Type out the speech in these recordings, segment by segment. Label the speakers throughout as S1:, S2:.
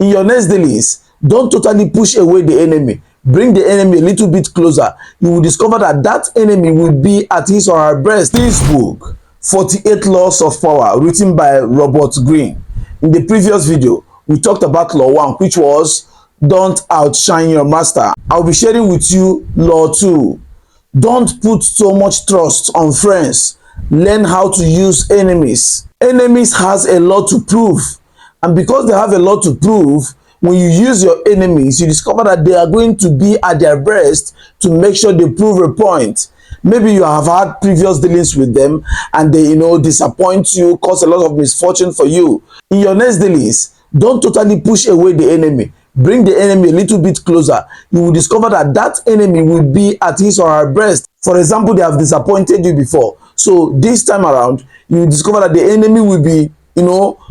S1: In your next dealings, don't totally push away the enemy. Bring the enemy a little bit closer. You will discover that that enemy will be at his or her breast. This book, 48 Laws of Power, written by Robert Greene. In the previous video, we talked about Law 1, which was don't outshine your master. I'll be sharing with you Law 2. Don't put so much trust on friends. Learn how to use enemies. Enemies has a lot to prove. And because they have a lot to prove, when you use your enemies, you discover that they are going to be at their best to make sure they prove a point. Maybe you have had previous dealings with them and they, disappoint you, cause a lot of misfortune for you. In your next dealings, don't totally push away the enemy. Bring the enemy a little bit closer. You will discover that that enemy will be at his or her breast. For example, they have disappointed you before. So this time around, you will discover that the enemy will be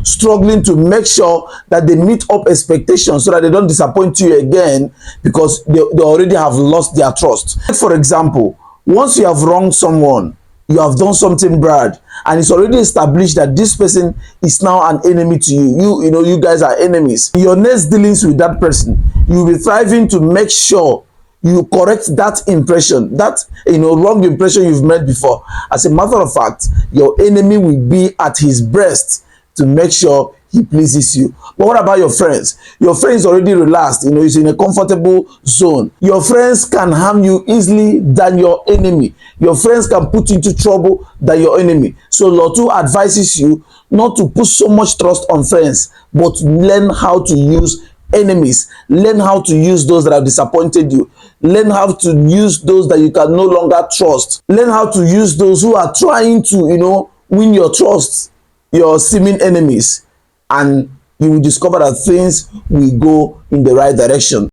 S1: struggling to make sure that they meet up expectations so that they don't disappoint you again, because they already have lost their trust. For example, once you have wronged someone, you have done something bad, and it's already established that this person is now an enemy to you. You guys are enemies. In your next dealings with that person, you'll be thriving to make sure you correct that impression, that wrong impression you've made before. As a matter of fact, your enemy will be at his breast to make sure he pleases you. But what about your friends? Your friends already relaxed, he's in a comfortable zone. Your friends can harm you easily than your enemy. Your friends can put you into trouble than your enemy. So Law 2 advises you not to put so much trust on friends, but learn how to use enemies. Learn how to use those that have disappointed you. Learn how to use those that you can no longer trust. Learn how to use those who are trying to win your trust, your seeming enemies, and you will discover that things will go in the right direction.